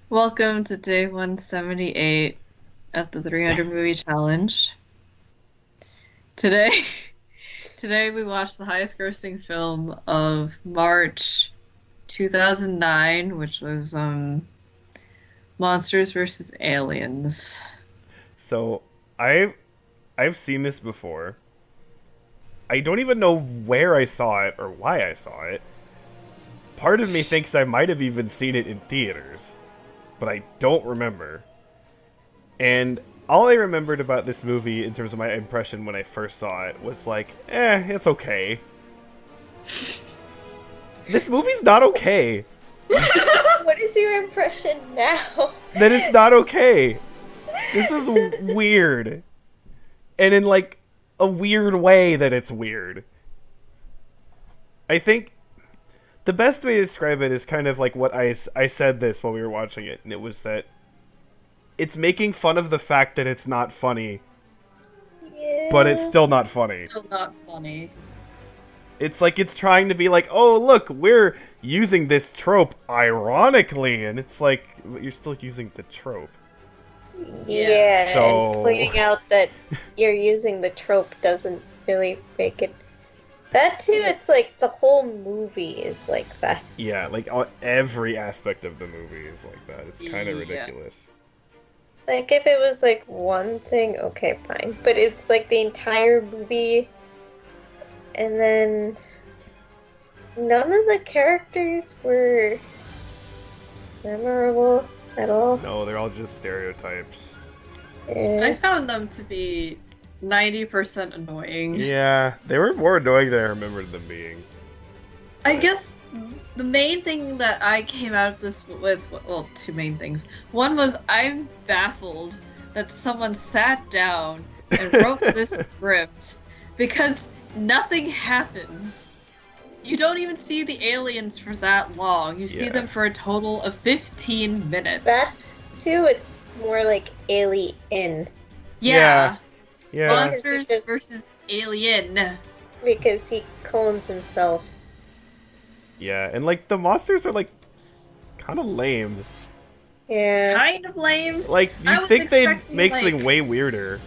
Welcome to day 178 of the 300 movie challenge. Today, today we watched the highest grossing film of March 2009, which was Monsters vs. Aliens. So I've seen this before. I don't even know where I saw it or why I saw it. Part of me thinks I might have even seen it in theaters, but I don't remember. And all I remembered about this movie in terms of my impression when I first saw it was like, it's okay. This movie's not okay. What is your impression now? Then it's not okay. This is weird. And in like a weird way that it's weird. I think the best way to describe it is kind of like what I said this while we were watching it, and it was that it's making fun of the fact that it's not funny, Yeah. but it's still not funny. Still not funny. It's like it's trying to be like, oh, look, we're using this trope ironically, and it's like, you're still using the trope. Yeah, So- and pointing out that you're using the trope doesn't really make it. That too, it's like the whole movie is like that. Yeah, like every aspect of the movie is like that. It's kind of Yeah. ridiculous. Like if it was like one thing, okay, fine. But it's like the entire movie, and then none of the characters were memorable at all. No, they're all just stereotypes. I Eh. found them to be 90% annoying. Yeah, they were more annoying than I remembered them being. I guess the main thing that I came out of this was, well, two main things. One was I'm baffled that someone sat down and wrote this script because nothing happens. You don't even see the aliens for that long. You see Yeah. them for a total of 15 minutes. That too, it's more like Alien Yeah. Yeah, Monsters Because it just- versus Alien. because he clones himself. yeah, and like the monsters are like kind of lame. Yeah. Kind of lame. Like I you was think they'd expecting, make like- something way weirder.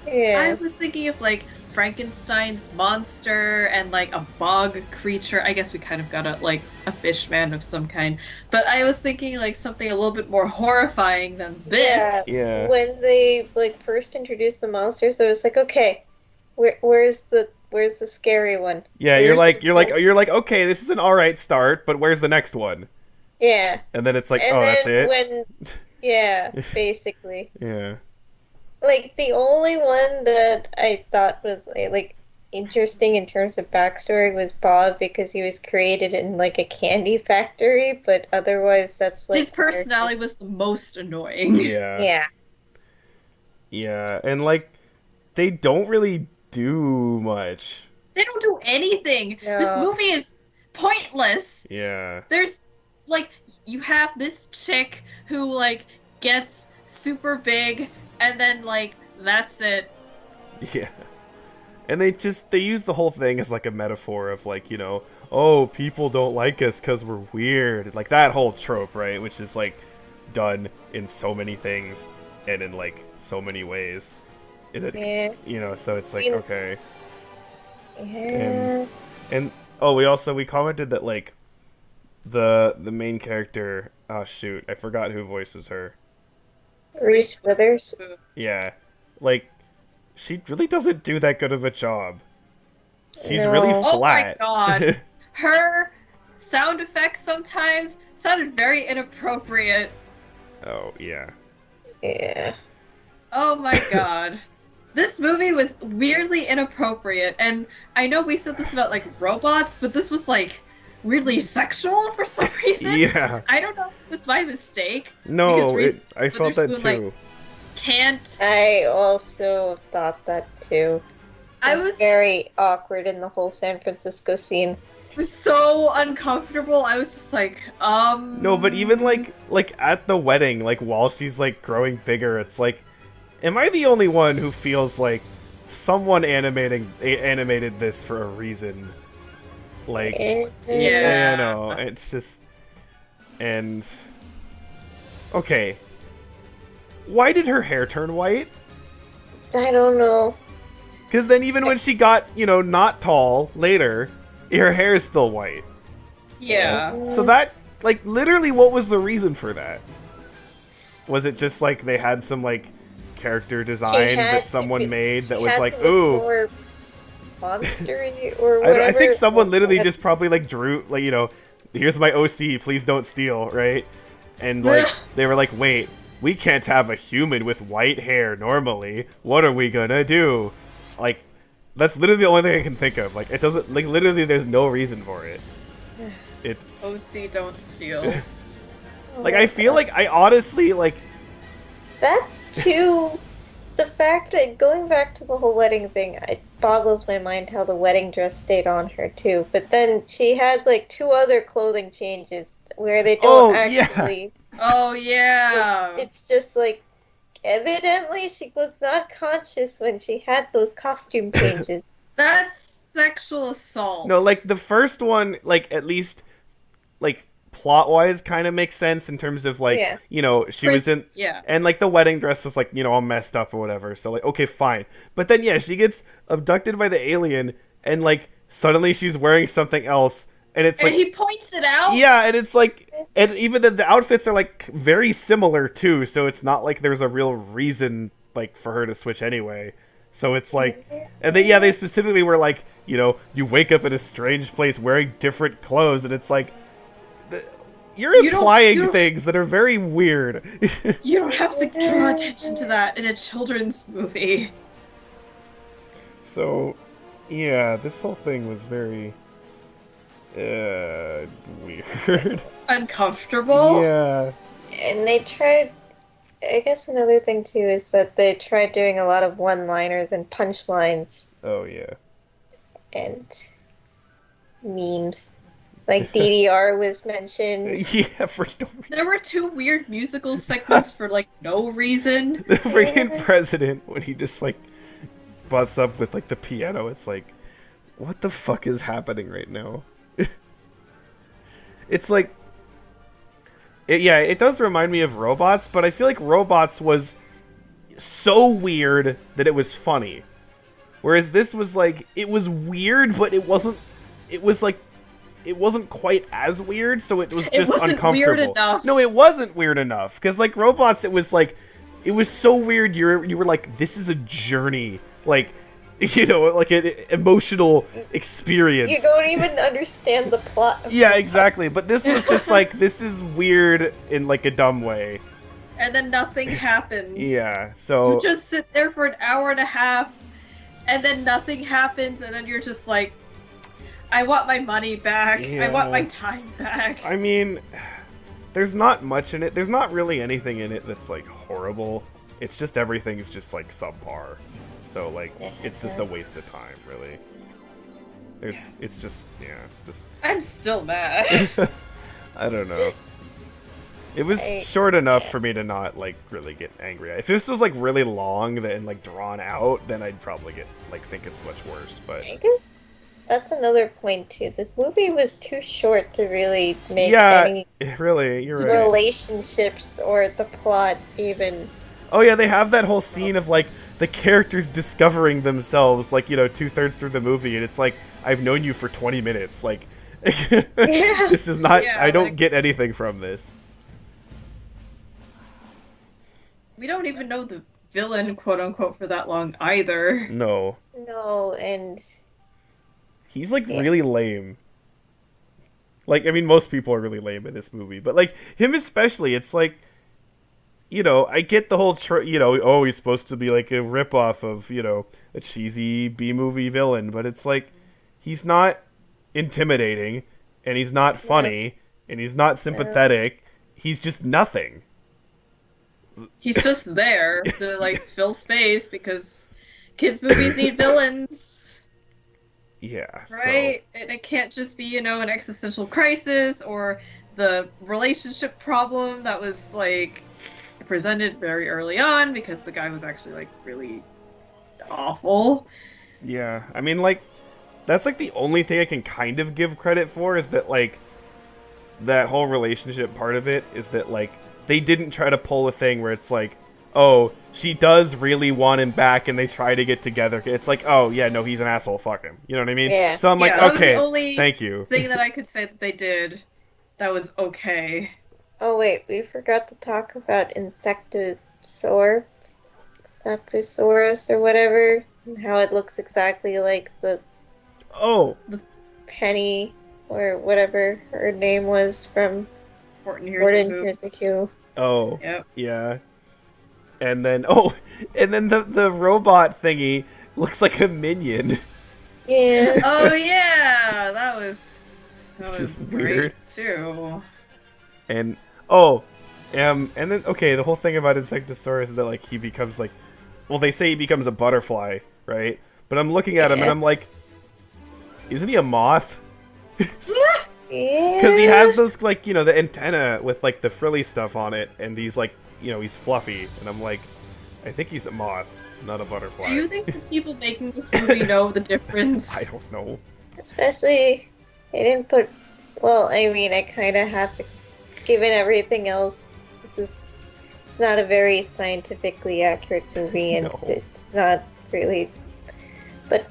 I Yeah. was thinking of like Frankenstein's monster and like a bog creature. I guess we kind of got a fish man of some kind. But I was thinking like something a little bit more horrifying than this. Yeah. Yeah, When they like first introduced the monsters, I was like, okay, where's the scary one? yeah. Where's You're like, okay, this is an all right start, but where's the next one? Yeah. And then it's like, And oh, then that's it. when yeah, basically. Yeah, Like the only one that I thought was like interesting in terms of backstory was Bob because he was created in like a candy factory, but otherwise that's like His personality was the most annoying. yeah, yeah. yeah, and like they don't really do much. They don't do anything. No. This movie is pointless. Yeah, There's like you have this chick who like gets super big and then like that's it. yeah. And they use the whole thing as like a metaphor of like, you know, oh, people don't like us because we're weird. Like that whole trope, right? Which is like done in so many things and in like so many ways. Yeah. You know, so it's like, You- okay. Yeah. And oh, we commented that like the main character, oh shoot, I forgot who voices her. Reese Withers. Yeah. Like she really doesn't do that good of a job. She's No. really Oh my flat. God. Her sound effects sometimes sounded very inappropriate. Oh, yeah. Yeah. Oh my god. This movie was weirdly inappropriate, and I know we said this about like robots, but this was like weirdly sexual for some reason. Yeah. I don't know if it was my mistake. No, Reese I felt that Witherspoon, too. like, can't. I also thought that too. I It's was very awkward in the whole San Francisco scene. so uncomfortable. I was just like, No, but even like at the wedding, like while she's like growing bigger, it's like, am I the only one who feels like someone animated this for a reason? Like, Eh, Yeah. you know, it's just, and Okay. Why did her hair turn white? I don't know. Because then even when she got, not tall later, her hair is still white. Yeah. So that, like, literally what was the reason for that? Was it just, like, they had some, like, character design that someone made that was like, ooh. More monstery or whatever. I think someone literally just probably, like, drew, like, here's my OC, please don't steal, right? And, like, they were like, wait, we can't have a human with white hair normally. What are we gonna do? Like, that's literally the only thing I can think of. Like, it doesn't, like, literally there's no reason for it. It's... OC don't steal. Like, I feel like I honestly, like... That, too, the fact that, going back to the whole wedding thing, it boggles my mind how the wedding dress stayed on her, too. But then she had, like, 2 other clothing changes where they don't actually... Oh, yeah! It's just, like, evidently she was not conscious when she had those costume changes. That's sexual assault. No, like, the first one, like, at least, like, plot-wise kind of makes sense in terms of, like, she was in... Yeah. And, like, the wedding dress was, like, all messed up or whatever. So, like, okay, fine. But then, yeah, she gets abducted by the alien, and, like, suddenly she's wearing something else. And it's like... And he points it out? Yeah, and it's like... And even the outfits are, like, very similar, too. So it's not like there's a real reason, like, for her to switch anyway. So it's like... And they specifically were like, you wake up in a strange place wearing different clothes, and it's like... You're implying things that are very weird. You don't have to draw attention to that in a children's movie. So, yeah, this whole thing was very... weird. Uncomfortable? Yeah. And they tried... I guess another thing, too, is that they tried doing a lot of one-liners and punchlines. Oh, yeah. And memes. Like DDR was mentioned. Yeah, for no reason. There were 2 weird musical segments for, like, no reason. The freaking president, when he just, like, busts up with, like, the piano, it's like, what the fuck is happening right now? It's like... it does remind me of Robots, but I feel like Robots was so weird that it was funny. Whereas this was, like, it was weird, but it wasn't... It was, like... It wasn't quite as weird, so it was just it wasn't uncomfortable. Weird enough. No, it wasn't weird enough. Because, like, Robots, it was, like... It was so weird, you were like, this is a journey. Like... like an emotional experience. You don't even understand the plot. Yeah, exactly. But this was just like, this is weird in like a dumb way. And then nothing happens. Yeah, so... You just sit there for an hour and a half, and then nothing happens, and then you're just like, I want my money back. Yeah. I want my time back. I mean, there's not much in it. There's not really anything in it that's like horrible. It's just everything's just like subpar. So, like, it's just a waste of time, really. It's just, I'm still mad. I don't know. It was short enough for me to not, like, really get angry. If this was, like, really long and, like, drawn out, then I'd probably think it's much worse, but... I guess that's another point, too. This movie was too short to really make any really, you're right. relationships or the plot even... Oh, yeah, they have that whole scene of, like, the characters discovering themselves, like, 2/3 through the movie, and it's like, I've known you for 20 minutes, like, this is not, I don't get anything from this. We don't even know the villain, quote-unquote, for that long, either. No. No, and... He's, like, really lame. Like, I mean, most people are really lame in this movie, but, like, him especially, it's like, I get the whole, he's supposed to be like a ripoff of, a cheesy B-movie villain, but it's like, he's not intimidating, and he's not funny, and he's not sympathetic, he's just nothing. He's just there to, like, fill space, because kids' movies need villains. Yeah. Right? So. And it can't just be, an existential crisis, or the relationship problem that was, like... presented very early on because the guy was actually like really awful. Yeah, I mean, like, that's like the only thing I can kind of give credit for is that, like, that whole relationship part of it is that, like, they didn't try to pull a thing where it's like, oh, she does really want him back, and they try to get together. It's like, oh yeah, no, he's an asshole. Fuck him. You know what I mean? Yeah. So I'm like, Yeah, that was okay, the only thank you. thing that I could say that they did that was okay. Oh wait, we forgot to talk about Insectosaurus or whatever, and how it looks exactly like the Oh, Penny or whatever her name was from Horton Gordon Hears Hears a Cue. oh, Yep. yeah. And then the robot thingy looks like a minion. Yeah. Oh yeah, that was Just great weird. too. And and then okay, the whole thing about Insectosaurus is that like he becomes like, well, they say he becomes a butterfly, right? But I'm looking at him and Yeah. I'm like, isn't he a moth? Yeah. Because he has those like, you know, the antenna with like the frilly stuff on it, and he's like, you know, he's fluffy, and I'm like, I think he's a moth, not a butterfly. Do you think the people making this movie know the difference? I don't know. Especially, they didn't put. Well, I mean, I kind of have to. Given everything else, it's not a very scientifically accurate movie, and No. it's not really. But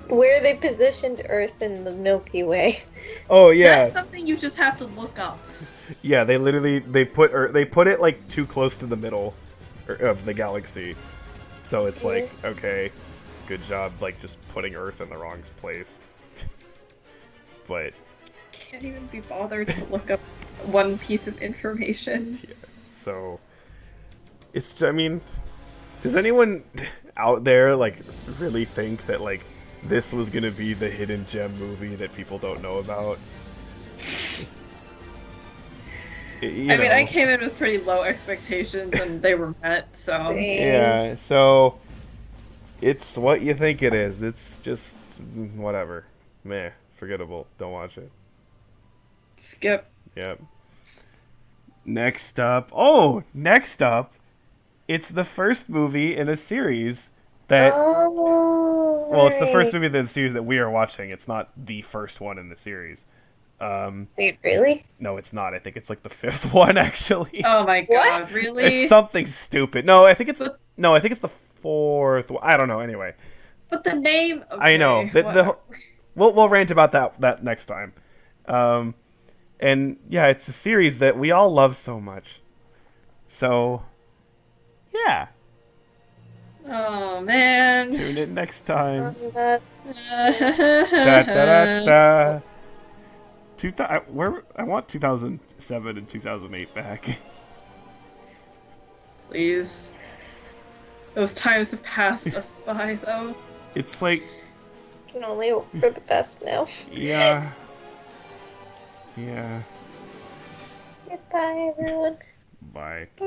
where they positioned Earth in the Milky Way. Oh yeah, That's something you just have to look up. yeah. They literally they put it like too close to the middle of the galaxy, so it's like, okay, good job, like just putting Earth in the wrong place. But Can't even be bothered to look up one piece of information. so it's, I mean, does anyone out there like really think that like this was gonna be the hidden gem movie that people don't know about? You I mean, know. I came in with pretty low expectations and they were met, so. Yeah, so it's what you think it is. It's just whatever. Meh, forgettable. Don't watch it. Skip. Yep. Next up, it's the first movie in a series that. Oh. Well, it's the first right. movie in the series that we are watching. It's not the first one in the series. Wait, really? No, it's not. I think it's like the fifth one, actually. Oh my god, What? really? It's something stupid. No, I think it's the fourth one. I don't know. Anyway. But the name. Okay, I know. what- We'll rant about that next time. And yeah, it's a series that we all love so much. So, yeah. Oh man. Tune in next time. That Da da da da. I want 2007 and 2008 back. Please. Those times have passed us by, though. It's like, can only hope for the best now. yeah. Yeah. Goodbye, everyone. Bye. Bye.